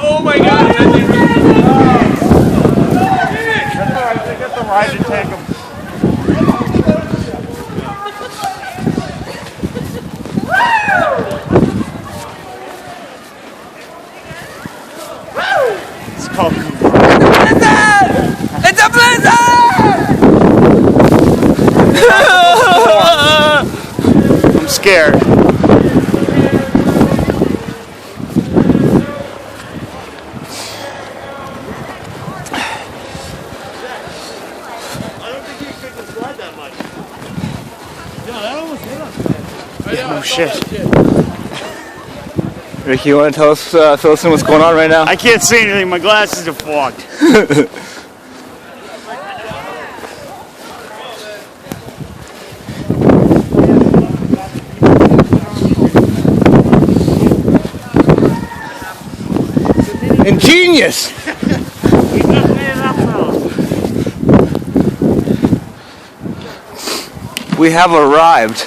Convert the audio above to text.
Oh my God! That's all right. They got the ride to take them. It's called It's a blizzard! I'm scared. I don't think you could slide that much. Yeah, that almost hit us. Yeah, no shit. Ricky, you want to tell us, fill us in what's going on right now? I can't see anything. My glasses are fogged. Ingenious! We have arrived.